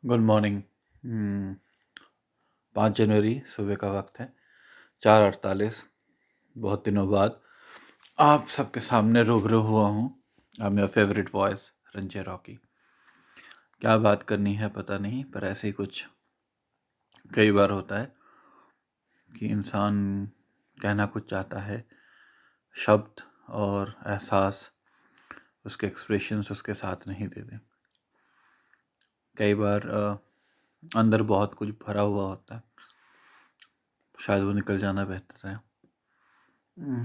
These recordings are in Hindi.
Good morning. 5 जनवरी सुबह का वक्त है 4:48। बहुत दिनों बाद आप सबके सामने रूबरू हुआ हूँ। I am your favourite voice Ranjay Rocky. क्या बात करनी है पता नहीं, पर ऐसे ही कुछ कई बार होता है कि इंसान कहना कुछ चाहता है, शब्द और एहसास उसके एक्सप्रेशंस उसके साथ नहीं देते। कई बार अंदर बहुत कुछ भरा हुआ होता है, शायद वो निकल जाना बेहतर है।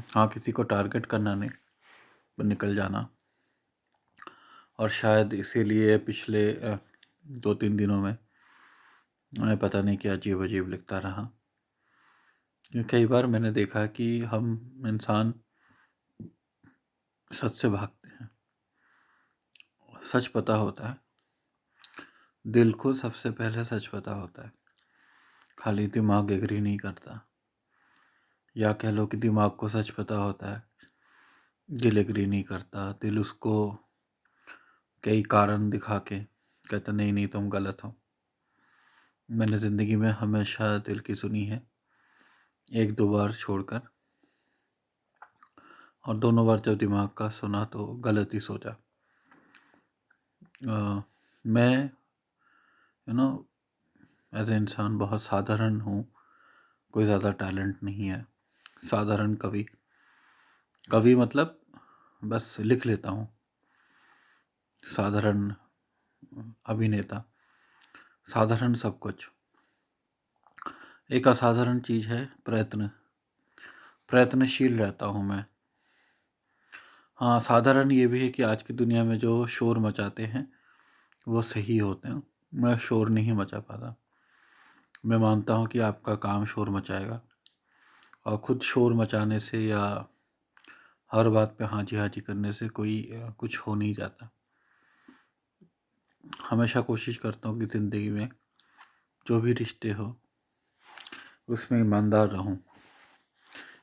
हाँ, किसी को टारगेट करना नहीं, पर निकल जाना। और शायद इसीलिए पिछले 2-3 दिनों में मैं पता नहीं क्या अजीब अजीब लिखता रहा। कई बार मैंने देखा कि हम इंसान सच से भागते हैं। सच पता होता है, दिल को सबसे पहले सच पता होता है, खाली दिमाग एग्री नहीं करता। या कह लो कि दिमाग को सच पता होता है, दिल एग्री नहीं करता। दिल उसको कई कारण दिखा के कहता नहीं नहीं तुम गलत हो। मैंने ज़िंदगी में हमेशा दिल की सुनी है, 1-2 बार छोड़कर, और दोनों बार जब दिमाग का सुना तो गलत ही सोचा। मैं एज ए इंसान बहुत साधारण हूँ, कोई ज़्यादा टैलेंट नहीं है। साधारण कवि, कवि मतलब बस लिख लेता हूँ। साधारण अभिनेता, साधारण सब कुछ। एक असाधारण चीज़ है प्रयत्नशील रहता हूँ मैं। हाँ, साधारण ये भी है कि आज की दुनिया में जो शोर मचाते हैं वो सही होते हैं। मैं शोर नहीं मचा पाता। मैं मानता हूँ कि आपका काम शोर मचाएगा, और खुद शोर मचाने से या हर बात पे हाँ जी हाँ जी करने से कोई कुछ हो नहीं जाता। हमेशा कोशिश करता हूँ कि ज़िंदगी में जो भी रिश्ते हो उसमें ईमानदार रहूं।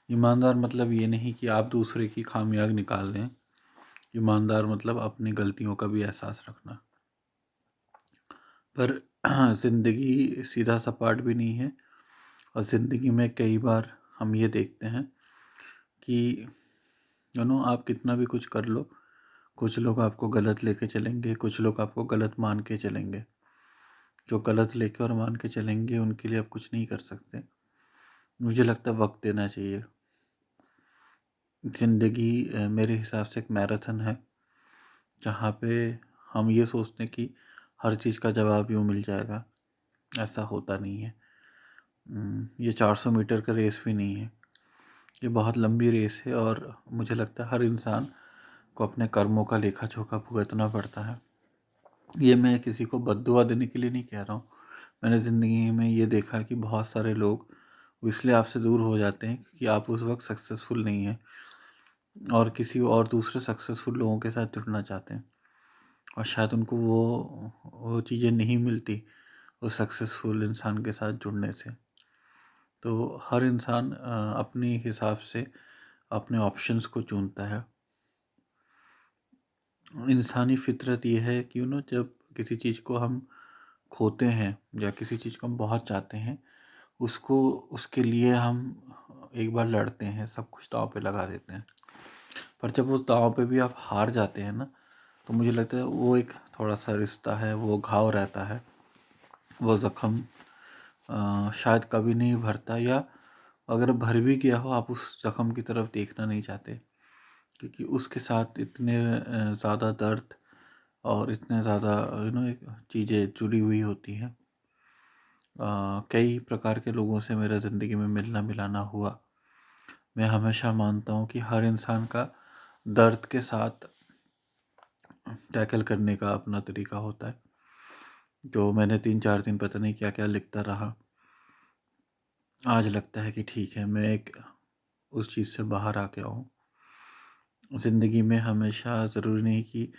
ईमानदार मतलब ये नहीं कि आप दूसरे की खामियां निकाल दें। ईमानदार मतलब अपनी गलतियों का भी एहसास रखना। पर ज़िंदगी सीधा सपाट भी नहीं है, और ज़िंदगी में कई बार हम ये देखते हैं कि आप कितना भी कुछ कर लो, कुछ लोग आपको गलत लेके चलेंगे, कुछ लोग आपको गलत मान के चलेंगे। जो गलत लेके और मान के चलेंगे उनके लिए आप कुछ नहीं कर सकते। मुझे लगता है वक्त देना चाहिए। ज़िंदगी मेरे हिसाब से एक मैराथन है, जहाँ पे हम ये सोचते हैं कि हर चीज़ का जवाब यूँ मिल जाएगा। ऐसा होता नहीं है। ये 400 मीटर का रेस भी नहीं है, ये बहुत लंबी रेस है, और मुझे लगता है हर इंसान को अपने कर्मों का लेखा जोखा भुगतना पड़ता है। ये मैं किसी को बद्दुआ देने के लिए नहीं कह रहा हूँ। मैंने ज़िंदगी में ये देखा कि बहुत सारे लोग इसलिए आपसे दूर हो जाते हैं क्योंकि आप उस वक्त सक्सेसफुल नहीं हैं, और किसी और दूसरे सक्सेसफुल लोगों के साथ जुड़ना चाहते हैं, और शायद उनको वो चीज़ें नहीं मिलती उस सक्सेसफुल इंसान के साथ जुड़ने से। तो हर इंसान अपने हिसाब से अपने ऑप्शंस को चुनता है। इंसानी फितरत ये है कि जब किसी चीज़ को हम खोते हैं या किसी चीज़ को हम बहुत चाहते हैं, उसको उसके लिए हम एक बार लड़ते हैं, सब कुछ दाँव पे लगा देते हैं। पर जब उस दाँव पे भी आप हार जाते हैं ना, तो मुझे लगता है वो एक थोड़ा-सा रिश्ता है, वो घाव रहता है, वो ज़ख्म शायद कभी नहीं भरता, या अगर भर भी गया हो आप उस ज़ख्म की तरफ देखना नहीं चाहते, क्योंकि उसके साथ इतने ज़्यादा दर्द और इतने ज़्यादा एक चीज़ें जुड़ी हुई होती हैं। कई प्रकार के लोगों से मेरा ज़िंदगी में मिलना मिलाना हुआ। मैं हमेशा मानता हूँ कि हर इंसान का दर्द के साथ टैकल करने का अपना तरीका होता है। तो मैंने 3-4 दिन पता नहीं क्या क्या लिखता रहा। आज लगता है कि ठीक है, मैं एक उस चीज़ से बाहर आ गया हूँ। ज़िंदगी में हमेशा ज़रूरी नहीं कि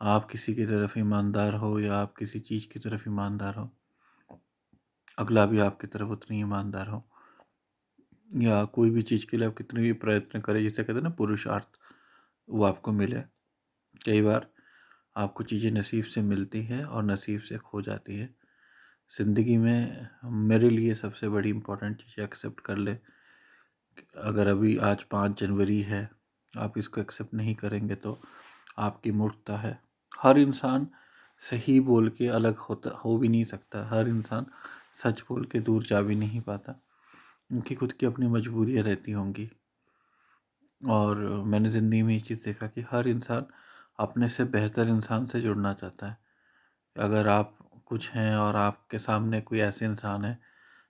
आप किसी की तरफ ईमानदार हो या आप किसी चीज़ की तरफ ईमानदार हो, अगला भी आपकी तरफ उतनी ईमानदार हो। या कोई भी चीज़ के लिए आप कितने भी प्रयत्न करें, जिसे कहते हैं ना पुरुषार्थ, वो आपको मिले। कई बार आपको चीज़ें नसीब से मिलती है और नसीब से खो जाती है। ज़िंदगी में मेरे लिए सबसे बड़ी इम्पोर्टेंट चीज़ एक्सेप्ट कर ले। अगर अभी आज 5 जनवरी है, आप इसको एक्सेप्ट नहीं करेंगे तो आपकी मूर्खता है। हर इंसान सही बोल के अलग होता हो भी नहीं सकता, हर इंसान सच बोल के दूर जा भी नहीं पाता। उनकी खुद की अपनी मजबूरियाँ रहती होंगी। और मैंने ज़िंदगी में ये चीज़ देखा कि हर इंसान अपने से बेहतर इंसान से जुड़ना चाहता है। अगर आप कुछ हैं और आपके सामने कोई ऐसे इंसान है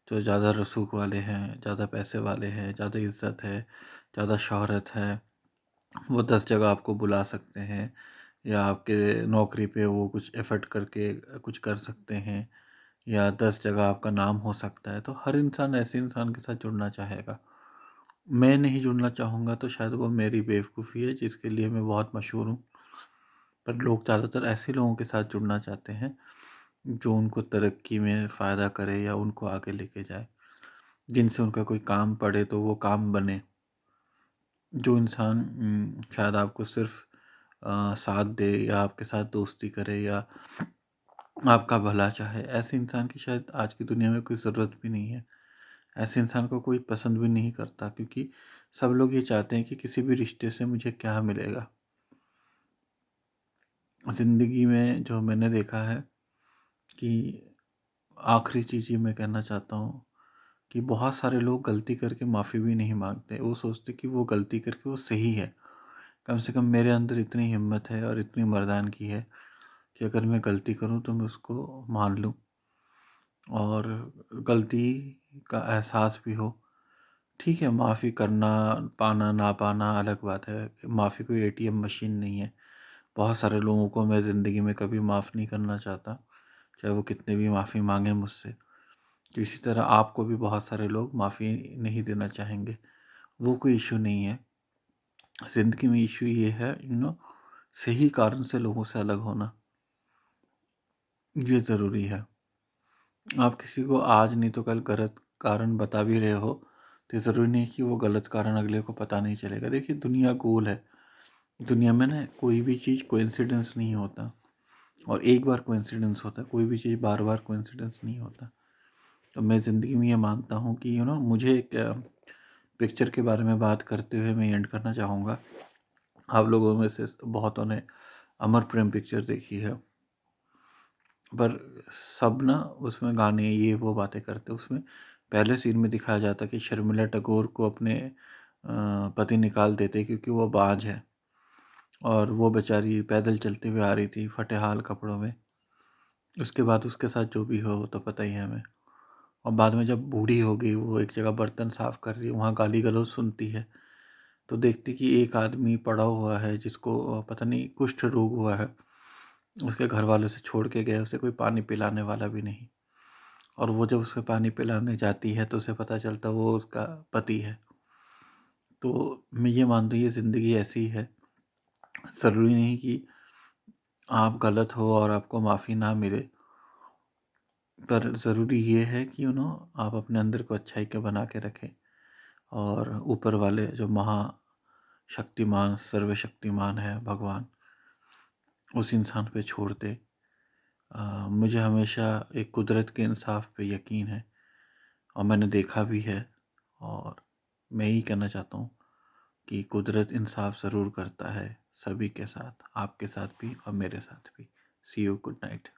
जो ज़्यादा रसूख वाले हैं, ज़्यादा पैसे वाले हैं, ज़्यादा इज़्ज़त है, ज़्यादा शोहरत है, वो 10 जगह आपको बुला सकते हैं, या आपके नौकरी पे वो कुछ एफ़र्ट करके कुछ कर सकते हैं, या 10 जगह आपका नाम हो सकता है, तो हर इंसान ऐसे इंसान के साथ जुड़ना चाहेगा। मैं नहीं जुड़ना चाहूँगा तो शायद वो मेरी बेवकूफ़ी है जिसके लिए मैं बहुत मशहूर हूँ। पर लोग ज़्यादातर ऐसे लोगों के साथ जुड़ना चाहते हैं जो उनको तरक्की में फ़ायदा करे या उनको आगे लेके जाए, जिनसे उनका कोई काम पड़े तो वो काम बने। जो इंसान शायद आपको सिर्फ़ साथ दे या आपके साथ दोस्ती करे या आपका भला चाहे, ऐसे इंसान की शायद आज की दुनिया में कोई ज़रूरत भी नहीं है। ऐसे इंसान को कोई पसंद भी नहीं करता, क्योंकि सब लोग ये चाहते हैं कि किसी भी रिश्ते से मुझे क्या मिलेगा। ज़िंदगी में जो मैंने देखा है कि आखिरी चीज़ ये मैं कहना चाहता हूँ कि बहुत सारे लोग गलती करके माफ़ी भी नहीं माँगते। वो सोचते कि वो गलती करके वो सही है। कम से कम मेरे अंदर इतनी हिम्मत है और इतनी मर्दानगी है कि अगर मैं गलती करूँ तो मैं उसको मान लूँ, और गलती का एहसास भी हो। ठीक है, माफ़ी करना, पाना ना पाना अलग बात है। माफ़ी कोई एटीएम मशीन नहीं है। बहुत सारे लोगों को मैं ज़िंदगी में कभी माफ़ नहीं करना चाहता, चाहे वो कितने भी माफ़ी माँगे मुझसे। तो इसी तरह आपको भी बहुत सारे लोग माफ़ी नहीं देना चाहेंगे, वो कोई इश्यू नहीं है। ज़िंदगी में इश्यू ये है सही कारण से लोगों से अलग होना, ये ज़रूरी है। आप किसी को आज नहीं तो कल गलत कारण बता भी रहे हो, तो ज़रूरी नहीं कि वो गलत कारण अगले को पता नहीं चलेगा। देखिए, दुनिया गोल है। दुनिया में ना कोई भी चीज़ कोइंसिडेंस नहीं होता, और एक बार कोइंसिडेंस होता है, कोई भी चीज़ बार-बार कोइंसिडेंस नहीं होता। तो मैं ज़िंदगी में ये मानता हूँ कि मुझे एक पिक्चर के बारे में बात करते हुए मैं एंड करना चाहूँगा। आप लोगों में से बहुतों ने अमर प्रेम पिक्चर देखी है, पर सब ना उसमें गाने ये वो बातें करते। उसमें पहले सीन में दिखाया जाता कि शर्मिला टैगोर को अपने पति निकाल देते क्योंकि वो बाँझ है, और वो बेचारी पैदल चलते हुए आ रही थी फटे-हाल कपड़ों में। उसके बाद उसके साथ जो भी हो वो तो पता ही है हमें। और बाद में जब बूढ़ी हो गई, वो एक जगह बर्तन साफ़ कर रही है, वहाँ गाली-गलौज सुनती है, तो देखती कि एक आदमी पड़ा हुआ है जिसको पता नहीं कुष्ठ रोग हुआ है। उसके घर वाले उसे छोड़ के गए, उसे कोई पानी पिलाने वाला भी नहीं। और वो जब उसे पानी पिलाने जाती है तो उसे पता चलता वो उसका पति है। तो मैं ये मानता हूँ ये ज़िंदगी ऐसी ही है। ज़रूरी नहीं कि आप गलत हो और आपको माफ़ी ना मिले, पर ज़रूरी ये है कि आप अपने अंदर को अच्छाई के बना के रखें, और ऊपर वाले जो महाशक्तिमान सर्वशक्तिमान है भगवान, उस इंसान पे छोड़ दे। मुझे हमेशा एक कुदरत के इंसाफ पे यकीन है, और मैंने देखा भी है। और मैं यही कहना चाहता हूँ कि कुदरत इंसाफ ज़रूर करता है सभी के साथ, आपके साथ भी और मेरे साथ भी। सी यू, गुड नाइट।